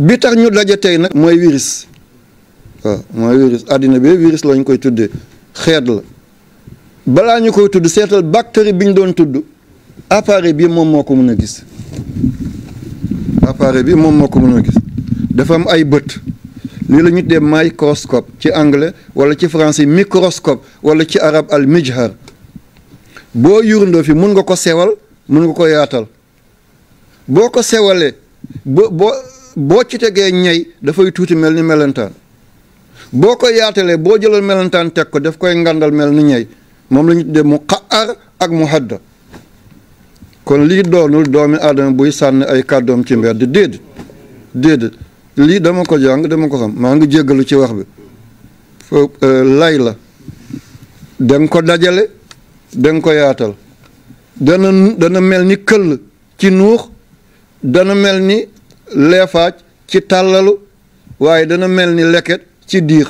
bi tax ñu daje tey nag mooy virus waaw mooy virus àddina bi virus lañ koy tuddee xeet la balaa ñu koy tudd seetal bactérie bi ñu doon tudd appareil bi moom moo ko mën a gis appareil bi moom moo ko mën a gis dafa am ay bët lii la ñu tuddee microscope ci anglais wala ci français microscope wala ci arab al mijhar boo yurndoo fi mun nga ko sewal mun nga ko yaatal boo ko sewalee boo ci tegee ñey dafay tuuti mel ni melentaan boo ko yaatalee boo jëlal melentaan teg ko daf koy ngandal mel ni ñey moom la ñu tuddee mu xaar ak mu hadda kon lii doonul doomi aadama buy sànni ay kàddoom ci mbedd déedéet lii dama ko jàng dama ko xam maa ngi jéggalu ci wax bi lay la danga ko dajale danga ko yaatal dana mel ni këll ci nuux dana mel ni leefaaj ci tàllalu waaye dana mel ni leket ci diir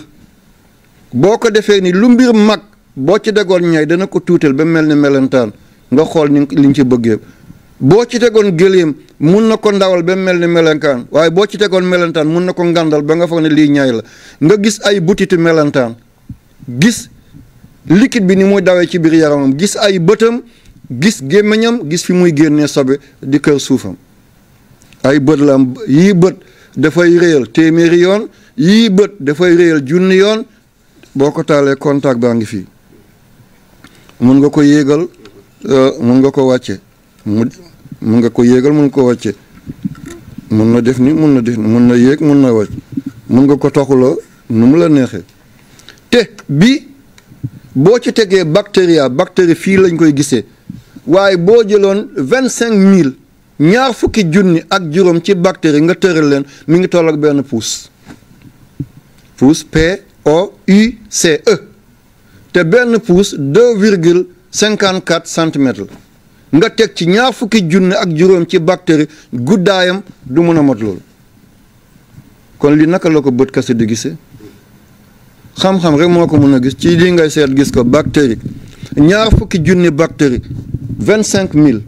boo ko defee ni lu mbir mag boo ci degoon ñay dana ko tuutal ba mel ni melentaan nga xool ni liñ ci bëggee boo ci tegoon gëléem mun na ko ndawal ba mel ni melentaan waaye boo ci tegoon melentaan mun na ko ngandal ba nga foog ne lii ñay la nga gis ay butitu melentaan gis liquide bi ni muy dawee ci biir yaramam gis ay bëtam gis gémmiñam gis fi muy génnee sobe di kër suufam ay bët la am yii bët dafay réyal téeméeri yoon yii bët dafay réyal junni yoon boo ko taalee contact baa ngi fii mun nga ko yéegal mun nga ko wàcce mun nga ko yéegal mun ko wàcce mun na def ni mun na def ni mun na yéeg mun na wàcc mun nga ko toxuloo nu mu la neexee te bi boo ci tegee bactérie fii lañ koy gisee waaye boo jëloon 25 000 ñaar fukki junni ak juróom ci bactérie nga tëral leen mi ngi toll ak benn pouce POUCE te benn pouce 2,54 centimètres la nga teg ci ñaar fukki junni ak juróom ci bactérie guddaayam du mën a mot loolu kon li naka la ko bët kese di gisee xam-xam rek moo ko mën a gis ci lii ngay seet gis ko bactérie ñaar fukki junni bactérie 25 000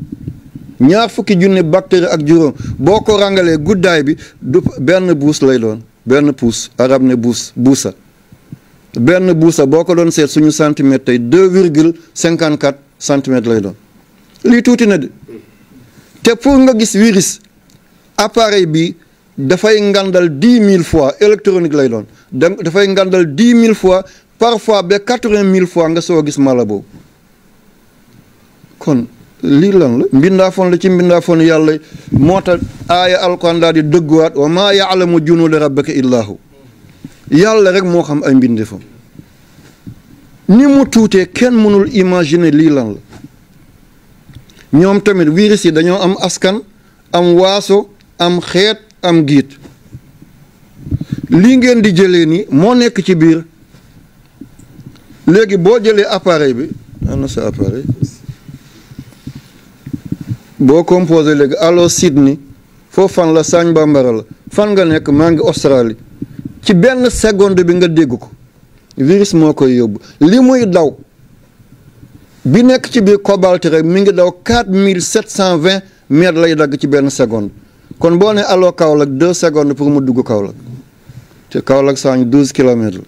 ñaar fukki junni bactérie ak juróom boo ko rangalee guddaay bi du benn buus lay doon benn pouce arab ne buusa benn buusa boo ko doon seet suñu centimètre tey 2,54 centimètres lay doon lii tuuti na de te pour nga gis virus appareil bi dafay ngandal 10 000 fois électronique lay doon dafay ngandal 10 000 fois parfois ba 80 000 fois nga soo gis mala boobu kon lii lan la mbindaafoon la ci mbindaafoon yàlla moo tax aaya alquran daal di dëgguwaat wa maa yaalamu junuuda rabbika illaahu yàlla rek moo xam ay mbindeefam ni mu tuutee kenn mënul imaginer lii lan la ñoom tamit virus yi dañoo am askan am waaso am xeet am giit lii ngeen di jëlee ni moo nekk ci biir léegi boo jëlee appareil bi ana sa appareil boo composé léegi allo Sydney foofu fan la Sagne Bambara la fan nga nekk maa ngi Australie ci benn seconde bi nga dégg ko virus moo koy yóbbu li muy daw bi nekk ci biir cobalt rek mi ngi daw 4720 mètres lay dagg ci benn seconde kon boo ne allo Kaolack 2 secondes pour mu dugg Kaolack te Kaolack Sagne 12 kilomètres la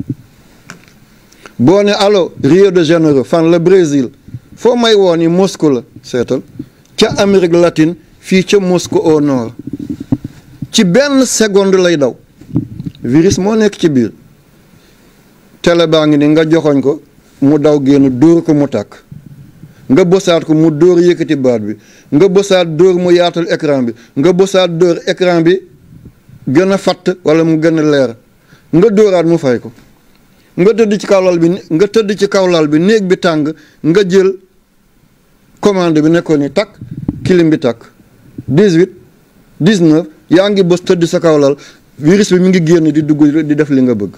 boo ne allo Rio de Janeiro fan la Brésil foo may woon ni Moscou la seetal ca Amérique latine fii ca Moscou au nord ci benn seconde lay daw virus moo nekk ci biir télé baa ngi ni nga joxoñ ko mu daw génn dóor ko mu tàkk nga bësaat ko mu dóor yëkkati baat bi nga bësaat dóor mu yaatal écran bi nga bësaat dóor écran bi gën a fatt wala mu gën a leer nga dóoraat mu fay ko nga tëdd ci kaw lal bi néeg bi tàng nga jël commande bi nekkoon ni takk clim bi takk 18 19 yaa ngi bës tëdd sa kaw lal virus bi mi ngi génn di dugg di def li nga bëgg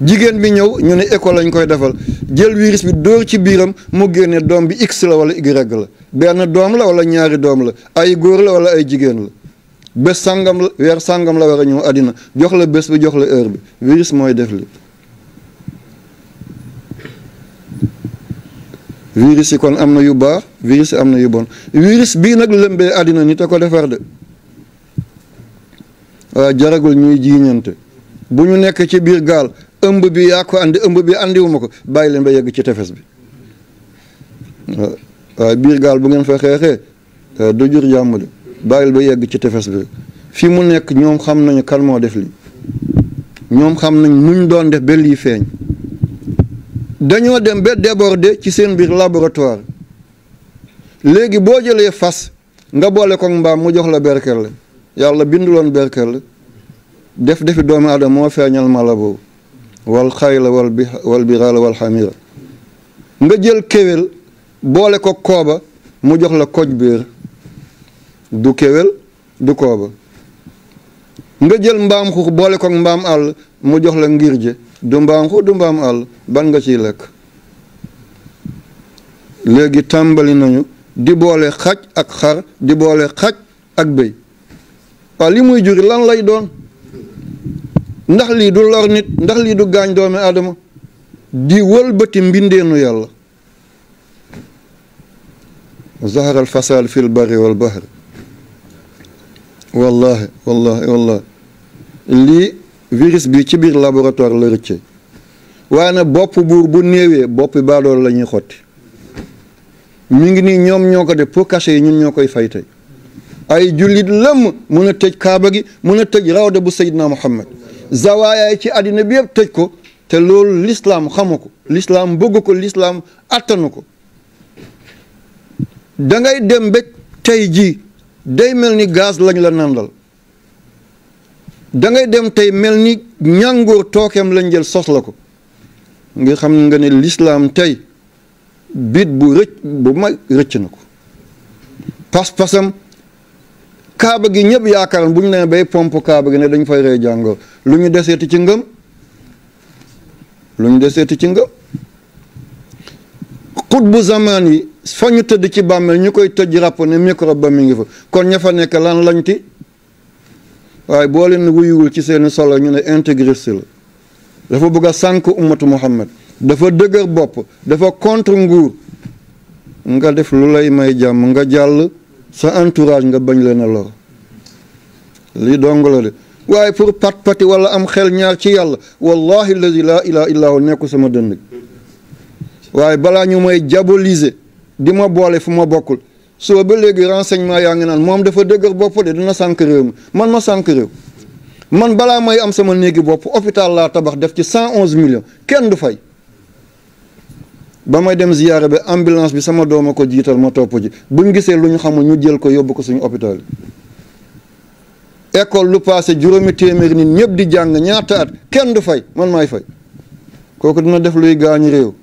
jigéen bi ñëw ñu ne école lañ koy defal jël virus bi dóor ci biiram mu génne doom bi x la wala y la benn doom la wala ñaari doom la ay góor la wala ay jigéen la bés sàngam la weer sàngam la war a ñëw àddina jox la bés bi jox la heure bi virus mooy def li virus yi kon am na yu baax virus yi am na yu bon virus bii nag lëmbee àddina nit a ko defar de waaye jaragul ñuy jiiñante bu ñu nekk ci biir gaal ëmb bi yaa ko andi ëmb bi andiwuma ko bàyyi leen ba yegg ci tefes bi waaye biir gaal bu ngeen fa xeexee du jur jàmm de bàyyil ba yegg ci tefes bi fi mu nekk ñoom xam nañu kan moo def lii ñoom xam nañ nuñ doon def ba lii feeñ dañoo dem ba déborder ci seen biir laboratoire léegi boo jëlee fas nga boole ko mbaam mu jox la berkelle yàlla binduloon berkelle def defi doomu aadama moo feeñal mala boobu wal xayla wal biraala wal xamira nga jël kéwél boole ko kooba mu jox la koj biir du kéwél du kooba nga jël mbaam xuux boole ko mbaam àll mu jox la ngirje du mbaam xuux du mbaam àll ban nga ciy lekk léegi tàmbali nañu di boole xaj ak xar di boole xaj ak béy waaw li muy juri lan lay doon ndax lii du lor nit ndax lii du gaañ doomi aadama di wëlbati mbindeenu yàlla zahara al fasad fi l barri wal bahri wallahi lii virus bi ci biir laboratoire la rëcce waaye nag bopp buur bu néewee boppi baadool la ñuy xotti mi ngi nii ñoom ñoo ko def pour cacher yi ñun ñoo koy fay tey ay jullit lëmm mun a tëj kaaba gi mun a tëj rawda bu Seydina Muhammad zawaayaay ci àddina bi yëpp tëj ko te loolu l'islam xamu ko l'islam bëgg ko l'islam attanu ko da ngay dem ba tey jii day mel ni gaz lañ la nandal da ngay dem tey mel ni ñàngoor tookeem lañ jël sos la ko ngir xam nga ne l'islam tey bit bu mag rëcc na ko pas-pasam kaaba gi ñëpp yaakaaroon bu ñu nee bay pompe kaaba gi ne dañ fay rey jàngoor lu ñu deseeti ci ngëm xutbu zamaan yi fa ñu tëdd ci bàmmeel ñu koy tëj ràpp ne microbe ba mi ngi fa kon ña fa nekk lan lañ ti waaye boo leen wuyuwul ci seeni solo ñu ne intégriste la dafa bëgg a sànk ummatu Muhammad dafa dëgër bopp dafa contre nguur nga def lu lay may jàmm nga jàll sa entourage nga bañ leen a lor lii dong la de waaye pour pat-pati wala am xel ñaar ci yàlla wallahi allazi la ilaha illa hu nekku sama dënd waaye balaa ñu may diaboliser di ma boole fu ma bokkul soo ba léegi renseignement yaa ngi naan moom dafa dëgër bopp de dina sànk réew mi man ma sànk réew man balaa may am sama néegi bopp hôpital laa tabax def ci 111 millions kenn du fay ba may dem ziyaara bi ambulance bi sama dooma ko jiital ma topp ji buñ gisee lu ñu xamul ñu jël ko yóbbu ko suñu hôpital yi école lu passé juróomi téeméeri nit ñëpp di jàng ñaata at kenn du fay man maay fay kooku dina def luy gaañu réew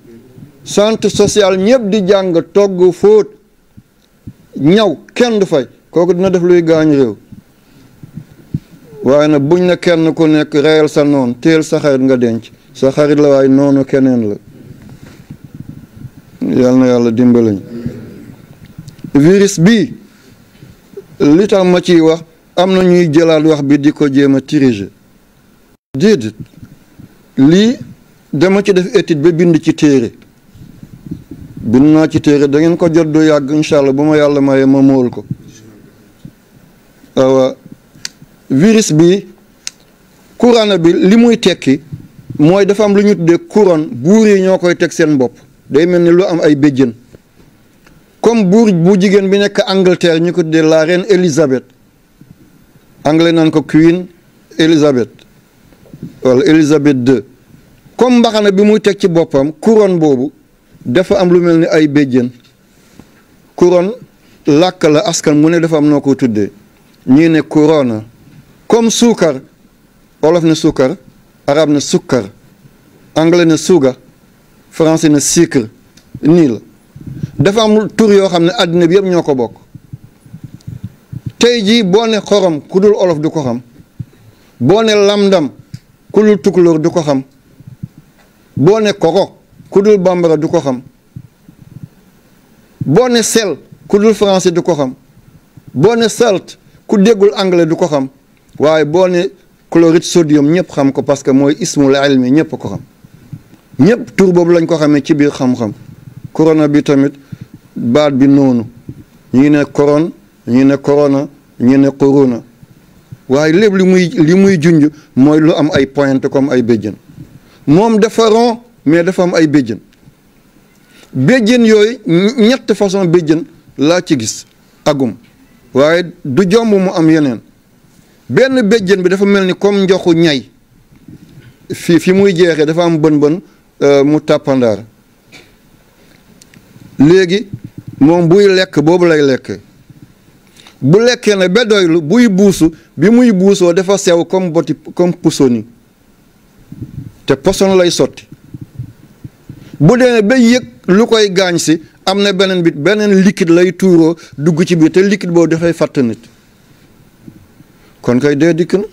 centre social ñëpp di jàng togg fóot ñaw kenn du fay kooku dina def luy gaañu réew waaye nag buñ ne kenn ku nekk reyal sa noon teel sa xarit nga denc sa xarit la waaye noonu keneen la yal na yàlla dimbalañ virus bi li tax ma ciy wax am na ñuy jëlaat wax bi di ko jéem a diriger déedéet lii dama ci def étude ba bind ci téere bind naa ci téere da ngeen ko jot du yàgg incha allah bu ma yàlla mayee ma mool ko waaw virus bi corona bi li muy tekki mooy dafa am lu ñu tuddee couronne buur yi ñoo koy teg seen bopp day mel ni lu am ay béjjën comme buur bu jigéen bi nekk Angleterre ñu ko tuddee la reine Elizabeth anglais naan ko Queen Elizabeth wala Elizabeth II comme mbaxana bi muy teg ci boppam couronne boobu dafa am lu mel ni ay béjjën couronne làkk la askan mu ne dafa am noo ko tuddee ñii ne corona comme suukar olof ne suukar arab ne sukkar anglais ne suuga français ne sucre nii la dafa am tur yoo xam ne àddina bi yëpp ñoo ko bokk tey jii boo ne xorom ku dul olof du ko xam boo ne lamdam ku dul tukulóor du ko xam boo ne koko ku dul bambara du ko xam boo ne sel ku dul français du ko xam boo ne salt ku déggul anglais du ko xam waaye boo ne chloride sodium ñëpp xam ko parce que mooy ismul ilmi ñëpp ko xam ñëpp tur boobu lañ ko xamee ci biir xam-xam corona bi tamit baat bi noonu ñii ne coron ñii ne corona ñii ne corona waaye lépp li muy junj mooy lu am ay pointe comme ay béjjën moom dafa rond mais dafa am ay béjjën béjjën yooyu ñett façon béjjën laa ci gis agum waaye du jomb mu am yeneen benn béjjën bi dafa mel ni comme njoxu ñay fi muy jeexee dafa am bën mu tàppandaar léegi moom buy lekk boobu lay lekkee bu lekkee ne ba doylu buy buusu bi muy buusoo dafa sew comme boti comme pusoni te poson lay sotti bu dee ba yëg lu koy gaañ si am na beneen liquide lay tuuroo dugg ci biir te liquide boobu dafay fàtt nit kon kay dee dikk na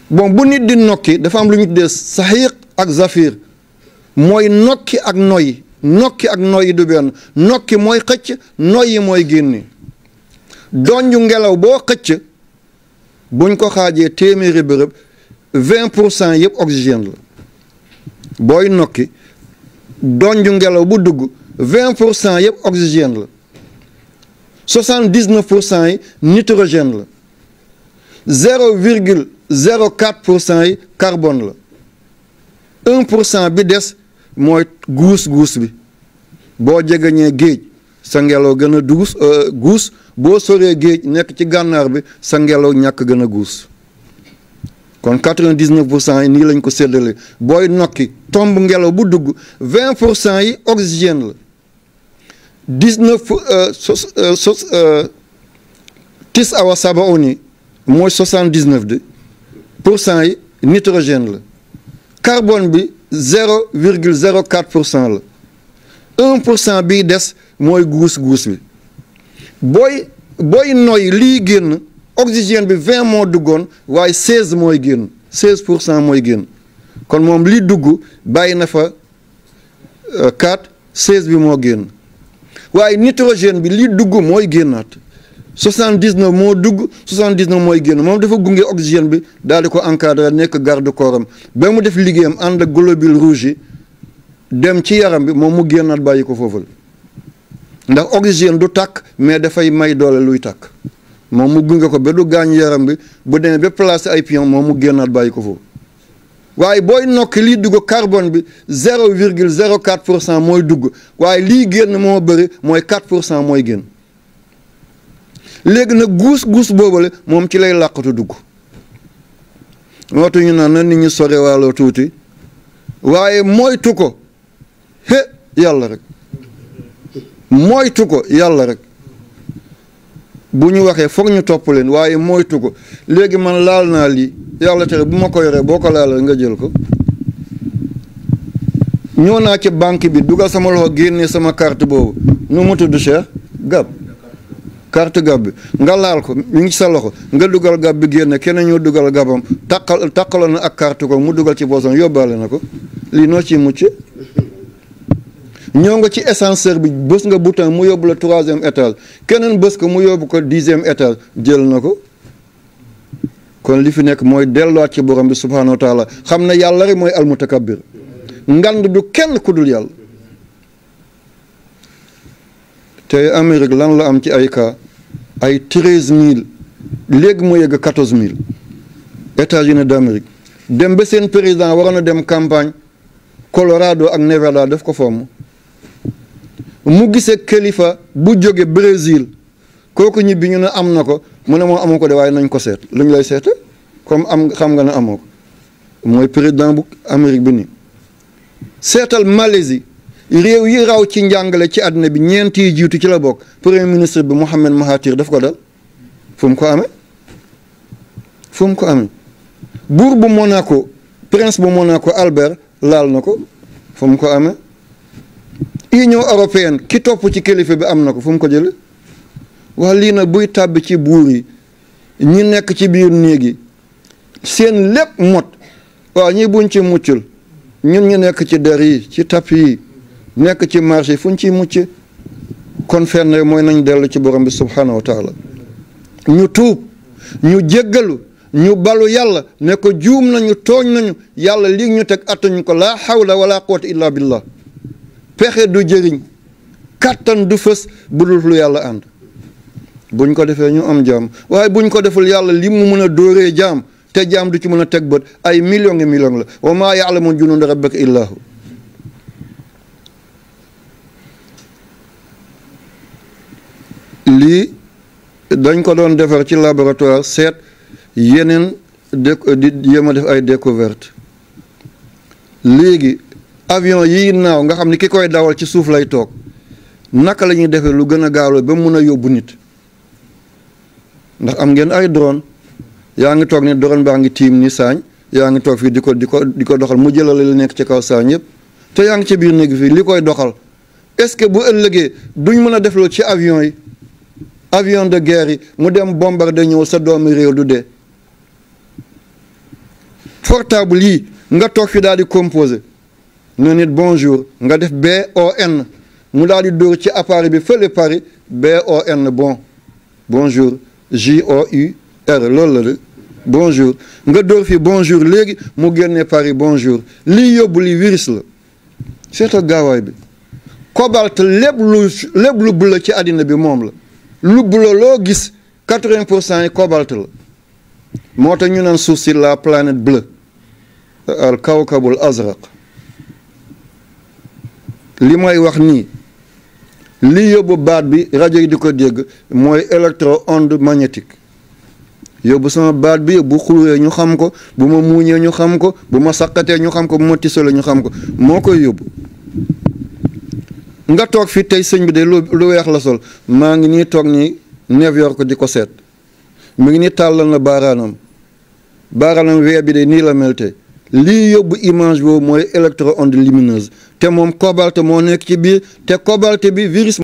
bon bu nit di nokki dafa am lu ñu tuddee saxiiq ak zafir mooy nokki ak noyyi du benn nokki mooy xëcc noyyi mooy génne donju ngelaw boo xëcc buñ ko xaajee téeméeri bërëb 20% yëpp oxygène la booy nokki donju ngelaw bu dugg 20% yëpp oxygène la 79% yi nitrogène la 0,04% yi carbone la 1% bi des mooy guus bi boo jegeñee géej sa ngelaw gën a guus boo soree géej nekk ci gànnaar bi sa ngelaw ñàkk gën a guus kon 99% yi nii lañ ko séddale booy nokki tomb ngelaw bu dugg 20% yi oxygène la 19 awa sabaoni mooy 79% yi nitrogène la carbone bi 0,04% la 1% bii des mooy guus bi booy noy lii génn oxygène bi 20 moo duggoon waaye 16 mooy génn 16% mooy génn kon moom lii dugg bàyyi na fa 4 16 bi moo génn waaye nitrogène bi lii dugg mooy génnaat 79 moo dugg 79 mooy génn moom dafa gunge oxygène bi daal di ko encadré nekk garde corps am ba mu def liggéeyam ànd ak globules rouges yi dem ci yaram bi moom mu génnaat bàyyi ko foofu la ndax oxygène du tàkk mais dafay may doole luy tàkk moom mu gunge ko ba du gaañ yaram bi bu demee ba placé ay pion moom mu génnaat bàyyi ko foofu waaye booy nokki lii dugg carbone bi 0,04% mooy dugg waaye lii génn moo bëri mooy 4% mooy génn léegi nag guus boobale moom ci lay làqatu dugg mootu ñu naan na nit ñi sore waaloo tuuti waaye moytu ko yàlla rek moytu ko yàlla rek bu ñu waxee foog ñu topp leen waaye moytu ko léegi man laal naa lii yàlla tere bu ma ko yoree boo ko laalal nga jël ko ñëw naa ci banque bi dugal sama loxo génnee sama carte boobu nu mu tudd Cheikh gab carte gab bi nga laal ko mi ngi sa loxo nga dugal gab bi génne keneen ñoo dugal gabam taqaloon na ak carte ko mu dugal ci boosam yóbbaale na ko lii noo ciy mucc ñëw nga ci ascenseur bi bës nga bouton mu yóbbu la 3e étage keneen bës ko mu yóbbu ko 10e étage jël na ko kon li fi nekk mooy delluwaat ci borom bi subhanahu wa taala xam ne yàlla rek mooy almutakabbir ngand du kenn ku dul yàlla tey Amérique lan la am ci ay cas ay 13000 léegi mu yegg 14000 États-Unis d'Amérique dem ba seen président waroon a dem campagne Colorado ak Nevada def ko fomm mu gisee kilifa bu jóge Brésil kooku ñibbi ñu ne am na ko mu ne moo amoo ko de waaye nañ ko seet lu ñu lay seete comme am xam nga ne amoo ko mooy président bu Amérique bi nii seetal Malaisie réew yi raw ci njàngale ci àddina bi ñeent yi jiitu ci la bokk premier ministre bi Mohamed Mahathir daf ko dal fu mu ko amee buur bu Monaco prince bu Monaco Albert laal na ko fu mu ko amee Union européenne ki topp ci kilifa bi am na ko fu mu ko jële wax lii nag buy tàbbi ci buur yi ñi nekk ci biir néeg yi seen lépp mot waaw ñi buñ ci muccul ñun ñu nekk ci der yi ci tapis yi nekk ci marché fu ñu ciy mucc kon fenn mooy nañ dellu ci borom bi subhanahu wa taala ñu tuub ñu jéggalu ñu balu yàlla ne ko juum nañu tooñ nañu yàlla lii ñu teg attañu ko laa hawla wala quwwata illa billah pexe du jëriñ kattan du fës bu dul lu yàlla ànd buñ ko defee ñu am jaam waaye buñ ko deful yàlla li mu mën a dóoree jaam te jaam du ci mën a teg bët ay millions et millions la wa maa ya'lamu junuuda rabbika illaa hu. lii dañ ko doon defar ci laboratoire seet yeneen di jéem a def ay découverte léegi avion yi naaw nga xam ni ki koy dawal ci suuf lay toog naka la ñuy defee lu gën a gaaw ba mun a yóbbu nit ndax am ngeen ay drone yaa ngi toog ni drone baa ngi tiim ni saañ yaa ngi toog fii di ko doxal mu jëlale li nekk ci kaw saañ yëpp te yaa ngi ci biir néeg fii li koy doxal est-ce que bu ëllëgee duñ mën a def loolu ci avion yi avion de guerre yi mu dem bombarder ñëw sa doomi réew du dee portable yi nga toog fi daal di composé ne nit bonjour nga def BON mu daal di dóor ci appareil bi fële Paris BON bonjour JOUR loolu la de bonjour nga dóor fi bonjour léegi mu génnee Paris bonjour lii yóbbu li virus la seeta gaawaay bi cobalt lépp lu bula ci àddina bi moom la lu bula loo gis 80% yi cobalt la moo tax ñu naan suuf si la planète bleue al kawkabul azraq li may wax nii li yóbbu baat bi rajo yi di ko dégg mooy électro onde magnétique yóbbu sama baat bi bu xulwee ñu xam ko bu ma muuñee ñu xam ko bu ma saqatee ñu xam ko bu ma tisalee ñu xam ko moo koy yóbbu nga toog fi tey sëñ bi de lu weex la sol maa ngi nii toog ni New York di ko seet mu ngi nii tàllal na baaraanam wee bi de nii la mel tey lii yóbbu image boobu mooy électro onde lumineuse te moom cobalt moo nekk ci biir te cobalt bi virus